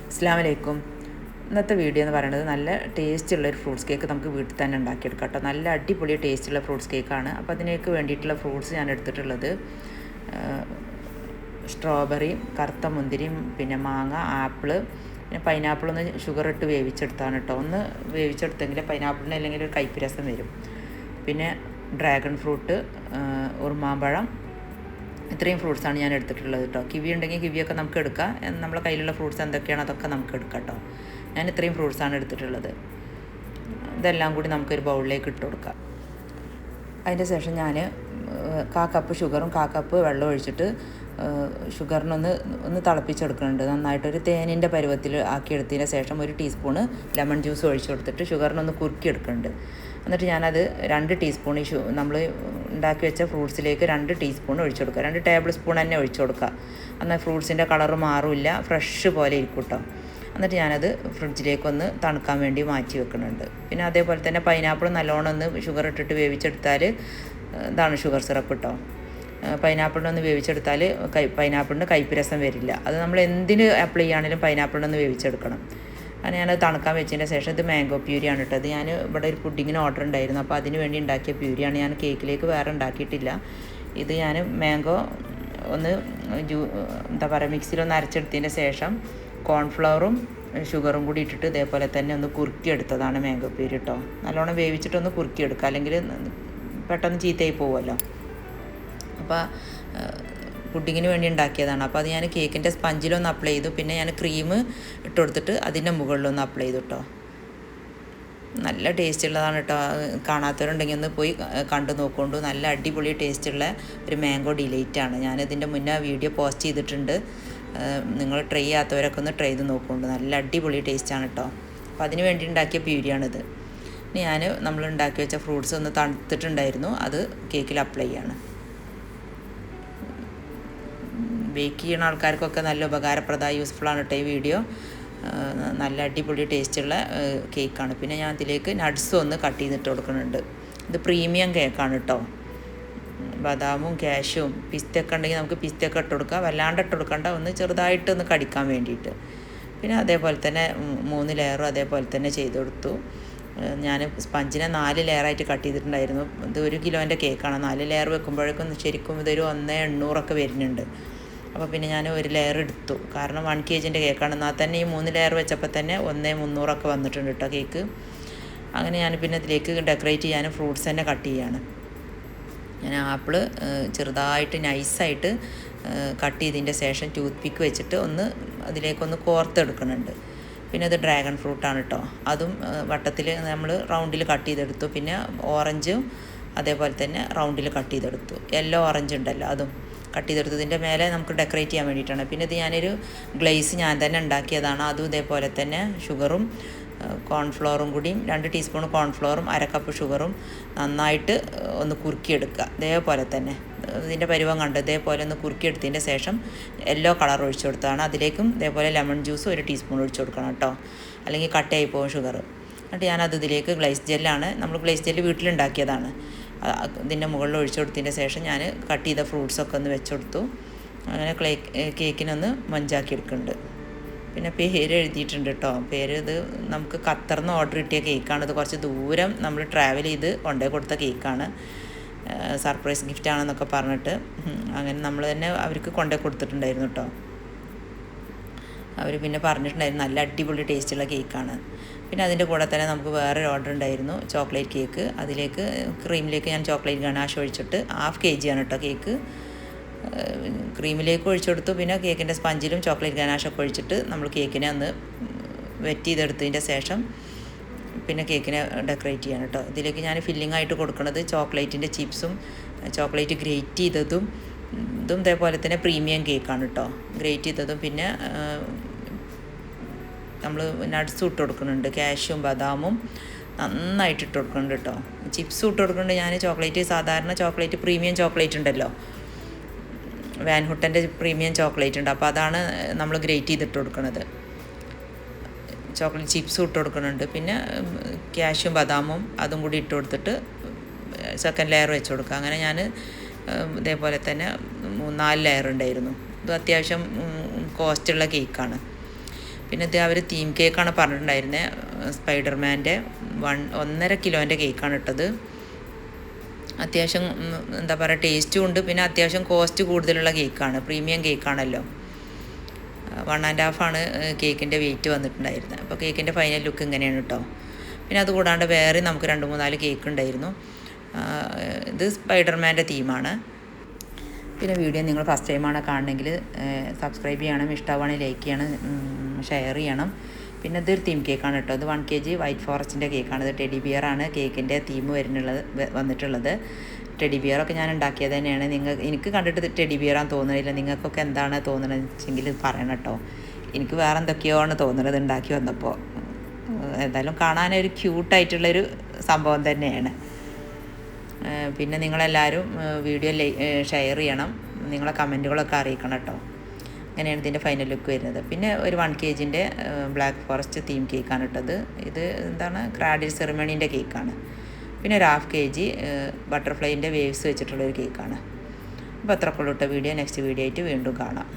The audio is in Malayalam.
അസ്സലാമു അലൈക്കും. ഇന്നത്തെ വീഡിയോ എന്ന് പറയുന്നത് നല്ല ടേസ്റ്റുള്ളൊരു ഫ്രൂട്ട്സ് കേക്ക് നമുക്ക് വീട്ടിൽ തന്നെ ഉണ്ടാക്കിയെടുക്കാം കേട്ടോ. നല്ല അടിപൊളി ടേസ്റ്റുള്ള ഫ്രൂട്ട്സ് കേക്കാണ്. അപ്പോൾ അതിനേക്ക് വേണ്ടിയിട്ടുള്ള ഫ്രൂട്ട്സ് ഞാൻ എടുത്തിട്ടുള്ളത് സ്ട്രോബെറിയും കറുത്ത മുന്തിരിയും പിന്നെ മാങ്ങ, ആപ്പിള്, പിന്നെ പൈനാപ്പിളൊന്ന് ഷുഗർ ഇട്ട് വേവിച്ചെടുത്താണ് കേട്ടോ. ഒന്ന് വേവിച്ചെടുത്തെങ്കിൽ പൈനാപ്പിളിന് അല്ലെങ്കിൽ ഒരു കയ്പ്പ് രസം വരും. പിന്നെ ഡ്രാഗൺ ഫ്രൂട്ട്, ഉറുമാമ്പഴം, ഇത്രയും ഫ്രൂട്ട്സാണ് ഞാൻ എടുത്തിട്ടുള്ളത് കേട്ടോ. കിവി ഉണ്ടെങ്കിൽ കിവിയൊക്കെ നമുക്ക് എടുക്കാം. നമ്മളെ കയ്യിലുള്ള ഫ്രൂട്ട്സ് എന്തൊക്കെയാണ് അതൊക്കെ നമുക്ക് എടുക്കാം കേട്ടോ. ഞാൻ ഇത്രയും ഫ്രൂട്ട്സാണ് എടുത്തിട്ടുള്ളത്. ഇതെല്ലാം കൂടി നമുക്കൊരു ബൗളിലേക്ക് ഇട്ട് കൊടുക്കാം. അതിൻ്റെ ശേഷം ഞാൻ 1/4 കപ്പ് ഷുഗറും 1/4 കപ്പ് വെള്ളം ഒഴിച്ചിട്ട് ഷുഗറിനൊന്ന് തിളപ്പിച്ചെടുക്കുന്നുണ്ട്. നന്നായിട്ടൊരു തേനിൻ്റെ പരുവത്തിൽ ആക്കിയെടുത്തതിന് ശേഷം 1 ടീസ്പൂണ് ലെമൺ ജ്യൂസ് ഒഴിച്ചു കൊടുത്തിട്ട് ഷുഗറിനൊന്ന് കുറുക്കിയെടുക്കുന്നുണ്ട്. എന്നിട്ട് ഞാനത് 2 ടീസ്പൂൺ നമ്മൾ ഉണ്ടാക്കി വെച്ച ഫ്രൂട്ട്സിലേക്ക് 2 ടീസ്പൂൺ ഒഴിച്ചു കൊടുക്കുക. 2 ടേബിൾ സ്പൂൺ തന്നെ ഒഴിച്ചു കൊടുക്കുക. എന്നാൽ ഫ്രൂട്ട്സിൻ്റെ കളറ് മാറില്ല, ഫ്രഷ് പോലെ ഇരിക്കും കേട്ടോ. എന്നിട്ട് ഞാനത് ഫ്രിഡ്ജിലേക്കൊന്ന് തണുക്കാൻ വേണ്ടി മാറ്റി വെക്കുന്നുണ്ട്. പിന്നെ അതേപോലെ തന്നെ പൈനാപ്പിൾ നല്ലോണം ഒന്ന് ഷുഗർ ഇട്ടിട്ട് വേവിച്ചെടുത്താൽ ഇതാണ് ഷുഗർ സിറപ്പ് കേട്ടോ. പൈനാപ്പിളിനൊന്ന് വേവിച്ചെടുത്താൽ പൈനാപ്പിളിന് കയ്പ്പ് രസം വരില്ല. അത് നമ്മൾ എന്തിന് അപ്ലൈ ചെയ്യുകയാണെങ്കിലും പൈനാപ്പിളിനൊന്ന് വേവിച്ചെടുക്കണം. അങ്ങനെ ഞാനത് തണുക്കാൻ വെച്ചതിൻ്റെ ശേഷം ഇത് മാംഗോ പ്യൂരിയാണ് ഇട്ടത്. ഞാൻ ഇവിടെ ഒരു പുഡിങ്ങിന് ഓർഡർ ഉണ്ടായിരുന്നു, അപ്പോൾ അതിന് വേണ്ടി ഉണ്ടാക്കിയ പ്യൂരിയാണ്. ഞാൻ കേക്കിലേക്ക് വേറെ ഉണ്ടാക്കിയിട്ടില്ല. ഇത് ഞാൻ മാംഗോ ഒന്ന് എന്താ പറയുക മിക്സിയിലൊന്ന് അരച്ചെടുത്തതിൻ്റെ ശേഷം കോൺഫ്ലവറും ഷുഗറും കൂടി ഇട്ടിട്ട് ഇതേപോലെ തന്നെ ഒന്ന് കുറുക്കിയെടുത്തതാണ് മാംഗോ പ്യൂരി കേട്ടോ. നല്ലോണം വേവിച്ചിട്ടൊന്ന് കുറുക്കിയെടുക്കുക, അല്ലെങ്കിൽ പെട്ടെന്ന് ചീത്തയായി പോകുമല്ലോ. അപ്പോൾ പുഡിങ്ങിന് വേണ്ടി ഉണ്ടാക്കിയതാണ്. അപ്പോൾ അത് ഞാൻ കേക്കിൻ്റെ സ്പഞ്ചിലൊന്ന് അപ്ലൈ ചെയ്തു. പിന്നെ ഞാൻ ക്രീം ഇട്ട് കൊടുത്തിട്ട് അതിൻ്റെ മുകളിലൊന്ന് അപ്ലൈ ചെയ്തു കേട്ടോ. നല്ല ടേസ്റ്റുള്ളതാണ് കേട്ടോ. കാണാത്തവരുണ്ടെങ്കിൽ ഒന്ന് പോയി കണ്ടു നോക്കൊണ്ടു. നല്ല അടിപൊളി ടേസ്റ്റുള്ള ഒരു മാംഗോ ഡിലൈറ്റാണ്. ഞാനിതിൻ്റെ മുന്നേ വീഡിയോ പോസ്റ്റ് ചെയ്തിട്ടുണ്ട്. നിങ്ങൾ ട്രൈ ചെയ്യാത്തവരൊക്കെ ഒന്ന് ട്രൈ ചെയ്ത് നോക്കുന്നുണ്ട്. നല്ല അടിപൊളി ടേസ്റ്റാണ് കേട്ടോ. അപ്പോൾ അതിന് വേണ്ടി ഉണ്ടാക്കിയ പ്യൂരിയാണിത്. ഇനി നമ്മൾ ഉണ്ടാക്കി വെച്ച ഫ്രൂട്ട്സ് ഒന്ന് തണുത്തിട്ടുണ്ടായിരുന്നു, അത് കേക്കിൽ അപ്ലൈ ചെയ്യാണ്. ബേക്ക് ചെയ്യുന്ന ആൾക്കാർക്കൊക്കെ നല്ല ഉപകാരപ്രദമായി യൂസ്ഫുള്ളാണ് കേട്ടോ ഈ വീഡിയോ. നല്ല അടിപൊളി ടേസ്റ്റുള്ള കേക്കാണ്. പിന്നെ ഞാൻ അതിലേക്ക് നട്ട്സും ഒന്ന് കട്ട് ചെയ്തിട്ട് കൊടുക്കുന്നുണ്ട്. ഇത് പ്രീമിയം കേക്കാണ് കേട്ടോ. ബദാമും കാഷ്യും പിസ്തയൊക്കെ ഉണ്ടെങ്കിൽ നമുക്ക് പിസ്തയൊക്കെ ഇട്ട് കൊടുക്കാം. വല്ലാണ്ട് ഇട്ട് കൊടുക്കണ്ട, ഒന്ന് ചെറുതായിട്ടൊന്ന് കടിക്കാൻ വേണ്ടിയിട്ട്. പിന്നെ അതേപോലെ തന്നെ 3 ലെയറും അതേപോലെ തന്നെ ചെയ്ത് കൊടുത്തു. ഞാൻ സ്പഞ്ചിനെ 4 ലെയറായിട്ട് കട്ട് ചെയ്തിട്ടുണ്ടായിരുന്നു. ഇത് 1 കിലോൻ്റെ കേക്കാണ്. 4 ലെയർ വെക്കുമ്പോഴേക്കും ശരിക്കും ഇതൊരു 1,800 വരുന്നുണ്ട്. അപ്പോൾ പിന്നെ ഞാൻ 1 ലെയർ എടുത്തു, കാരണം 1 kgൻ്റെ കേക്കാണ്. എന്നാൽ തന്നെ ഈ 3 ലെയർ വെച്ചപ്പോൾ തന്നെ 1,300 വന്നിട്ടുണ്ട് കേട്ടോ കേക്ക്. അങ്ങനെ ഞാൻ പിന്നെ ഇതിലേക്ക് ഡെക്കറേറ്റ് ചെയ്യാൻ ഫ്രൂട്ട്സ് തന്നെ കട്ട് ചെയ്യാണ്. ഞാൻ ആപ്പിള് ചെറുതായിട്ട് നൈസായിട്ട് കട്ട് ചെയ്തതിൻ്റെ ശേഷം ടൂത്ത് പിക്ക് വെച്ചിട്ട് അതിലേക്കൊന്ന് കോർത്തെടുക്കുന്നുണ്ട്. പിന്നെ ഇത് ഡ്രാഗൺ ഫ്രൂട്ടാണ് കേട്ടോ. അതും വട്ടത്തിൽ നമ്മൾ റൗണ്ടിൽ കട്ട് ചെയ്തെടുത്തു. പിന്നെ ഓറഞ്ചും അതേപോലെ തന്നെ റൗണ്ടിൽ കട്ട് ചെയ്തെടുത്തു. യെല്ലോ ഓറഞ്ച് ഉണ്ടല്ലോ, അതും കട്ട് ചെയ്തെടുത്തതിൻ്റെ മേലെ നമുക്ക് ഡെക്കറേറ്റ് ചെയ്യാൻ വേണ്ടിയിട്ടാണ്. പിന്നെ ഇത് ഞാനൊരു ഗ്ലേസ് ഞാൻ തന്നെ ഉണ്ടാക്കിയതാണ്. അതും ഇതേപോലെ തന്നെ ഷുഗറും കോൺഫ്ലോറും കൂടിയും 2 ടീസ്പൂൺ കോൺഫ്ലോറും 1/2 കപ്പ് ഷുഗറും നന്നായിട്ട് ഒന്ന് കുറുക്കിയെടുക്കുക. ഇതേപോലെ തന്നെ ഇതിൻ്റെ പരുവം കണ്ട് ഇതേപോലെ ഒന്ന് കുറുക്കിയെടുത്തതിൻ്റെ ശേഷം യെല്ലോ കളർ ഒഴിച്ചു കൊടുത്തതാണ്. അതിലേക്കും ഇതേപോലെ ലെമൺ ജ്യൂസ് 1 ടീസ്പൂൺ ഒഴിച്ചു കൊടുക്കണം കേട്ടോ, അല്ലെങ്കിൽ കട്ടയായി പോകും ഷുഗർ. എന്നിട്ട് ഞാനത് ഇതിലേക്ക് ഗ്ലേസ് ജെല്ലാണ്, നമ്മൾ ഗ്ലേസ് ജെല്ല് വീട്ടിലുണ്ടാക്കിയതാണ്. ഇതിൻ്റെ മുകളിൽ ഒഴിച്ചു കൊടുത്തതിൻ്റെ ശേഷം ഞാൻ കട്ട് ചെയ്ത ഫ്രൂട്ട്സൊക്കെ ഒന്ന് വെച്ചുകൊടുത്തു. അങ്ങനെ കേക്കിനൊന്ന് മഞ്ചാക്കി എടുക്കുന്നുണ്ട്. പിന്നെ പേര് എഴുതിയിട്ടുണ്ട് കേട്ടോ. ഇത് നമുക്ക് ഖത്തറിന്ന് ഓർഡർ കിട്ടിയ കേക്കാണ്. ഇത് കുറച്ച് ദൂരം നമ്മൾ ട്രാവൽ ചെയ്ത് കൊണ്ടുപോയി കൊടുത്ത കേക്കാണ്. സർപ്രൈസ് ഗിഫ്റ്റാണെന്നൊക്കെ പറഞ്ഞിട്ട് അങ്ങനെ നമ്മൾ തന്നെ അവർക്ക് കൊണ്ടുപോയി കൊടുത്തിട്ടുണ്ടായിരുന്നു കേട്ടോ. അവർ പിന്നെ പറഞ്ഞിട്ടുണ്ടായിരുന്നു നല്ല അടിപൊളി ടേസ്റ്റുള്ള കേക്കാണ്. പിന്നെ അതിൻ്റെ കൂടെ തന്നെ നമുക്ക് വേറൊരു ഓർഡർ ഉണ്ടായിരുന്നു, ചോക്ലേറ്റ് കേക്ക്. അതിലേക്ക് ക്രീമിലേക്ക് ഞാൻ ചോക്ലേറ്റ് ഗണാഷ് ഒഴിച്ചിട്ട് 1/2 kg ആണ് കേട്ടോ കേക്ക്. ക്രീമിലേക്ക് ഒഴിച്ചു കൊടുത്തു. പിന്നെ കേക്കിൻ്റെ സ്പഞ്ചിലും ചോക്ലേറ്റ് ഗനാഷൊക്കെ ഒഴിച്ചിട്ട് നമ്മൾ കേക്കിനെ ഒന്ന് വെറ്റ് ചെയ്തെടുത്തതിൻ്റെ ശേഷം പിന്നെ കേക്കിനെ ഡെക്കറേറ്റ് ചെയ്യണം കേട്ടോ. ഇതിലേക്ക് ഞാൻ ഫില്ലിംഗ് ആയിട്ട് കൊടുക്കുന്നത് ചോക്ലേറ്റിൻ്റെ ചിപ്സും ചോക്ലേറ്റ് ഗ്രേറ്റ് ചെയ്തതും ഇതും ഇതേപോലെ തന്നെ പ്രീമിയം കേക്കാണ് കേട്ടോ. ഗ്രേറ്റ് ചെയ്തതും പിന്നെ നമ്മൾ നട്ട്സും ഇട്ട് കൊടുക്കുന്നുണ്ട്. കാഷ്യും ബദാമും നന്നായിട്ട് ഇട്ട് കൊടുക്കുന്നുണ്ട് കേട്ടോ. ചിപ്സും ഇട്ട് കൊടുക്കുന്നുണ്ട്. ഞാൻ സാധാരണ ചോക്ലേറ്റ് പ്രീമിയം ചോക്ലേറ്റ് ഉണ്ടല്ലോ, വാൻ ഹുട്ടൻ്റെ പ്രീമിയം ചോക്ലേറ്റ് ഉണ്ട്, അപ്പോൾ അതാണ് നമ്മൾ ഗ്രേറ്റ് ചെയ്തിട്ട് കൊടുക്കുന്നത്. ചോക്ലേറ്റ് ചിപ്സും ഇട്ട് കൊടുക്കുന്നുണ്ട്. പിന്നെ കാഷ്യും ബദാമും അതും കൂടി ഇട്ട് കൊടുത്തിട്ട് സെക്കൻഡ് ലെയർ വെച്ച് കൊടുക്കുക. അങ്ങനെ ഞാൻ ഇതേപോലെ തന്നെ 4 ലെയർ ഉണ്ടായിരുന്നു. ഇത് അത്യാവശ്യം കോസ്റ്റുള്ള കേക്കാണ്. പിന്നെ ഇത് അവർ തീം കേക്കാണ് പറഞ്ഞിട്ടുണ്ടായിരുന്നത്. സ്പൈഡർമാൻ്റെ 1.5 കിലോൻ്റെ കേക്കാണ് ഇട്ടത്. അത്യാവശ്യം എന്താ പറയുക ടേസ്റ്റും ഉണ്ട്. പിന്നെ അത്യാവശ്യം കോസ്റ്റ് കൂടുതലുള്ള കേക്കാണ്, പ്രീമിയം കേക്കാണല്ലോ. 1.5 ആണ് കേക്കിൻ്റെ വെയിറ്റ് വന്നിട്ടുണ്ടായിരുന്നത്. അപ്പോൾ കേക്കിൻ്റെ ഫൈനൽ ലുക്ക് ഇങ്ങനെയാണ് കേട്ടോ. പിന്നെ അതുകൂടാണ്ട് വേറെ നമുക്ക് 2-3-4 കേക്ക് ഉണ്ടായിരുന്നു. ഇത് സ്പൈഡർമാൻ്റെ തീമാണ്. പിന്നെ വീഡിയോ നിങ്ങൾ ഫസ്റ്റ് ടൈമാണ് കാണണമെങ്കിൽ സബ്സ്ക്രൈബ് ചെയ്യണം, ഇഷ്ടമാണെങ്കിൽ ലൈക്ക് ചെയ്യണം, ഷെയർ ചെയ്യണം. പിന്നെ ഇതൊരു തീം കേക്കാണ് കേട്ടോ. ഇത് 1 kg വൈറ്റ് ഫോറസ്റ്റിൻ്റെ കേക്കാണ്. ഇത് ടെഡി ബിയറാണ് കേക്കിൻ്റെ തീം വന്നിട്ടുള്ളത്. ടെഡി ബിയറൊക്കെ ഞാൻ ഉണ്ടാക്കിയത് തന്നെയാണ്. എനിക്ക് കണ്ടിട്ട് ടെഡി ബിയറാന്ന് തോന്നുന്നില്ല. നിങ്ങൾക്കൊക്കെ എന്താണ് തോന്നുന്നത് വെച്ചെങ്കിൽ പറയണം കേട്ടോ. എനിക്ക് വേറെ എന്തൊക്കെയോ ആണ് തോന്നുന്നത് ഉണ്ടാക്കി വന്നപ്പോൾ. എന്തായാലും കാണാനൊരു ക്യൂട്ടായിട്ടുള്ളൊരു സംഭവം തന്നെയാണ്. പിന്നെ നിങ്ങളെല്ലാവരും വീഡിയോ ഷെയർ ചെയ്യണം, നിങ്ങളെ കമൻറ്റുകളൊക്കെ അറിയിക്കണം കേട്ടോ. അങ്ങനെയാണ് ഇതിൻ്റെ ഫൈനൽ ലുക്ക് വരുന്നത്. പിന്നെ ഒരു 1 kgൻ്റെ ബ്ലാക്ക് ഫോറസ്റ്റ് തീം കേക്കാണ് ഇട്ടത്. ഇത് എന്താണ് ക്രാഡിൽ സെറിമണീൻ്റെ കേക്കാണ്. പിന്നെ ഒരു 1/2 kg ബട്ടർഫ്ലൈൻ്റെ വേവ്സ് വെച്ചിട്ടുള്ളൊരു കേക്കാണ്. അപ്പോൾ അത്രക്കുള്ള വീഡിയോ. നെക്സ്റ്റ് വീഡിയോ ആയിട്ട് വീണ്ടും കാണാം.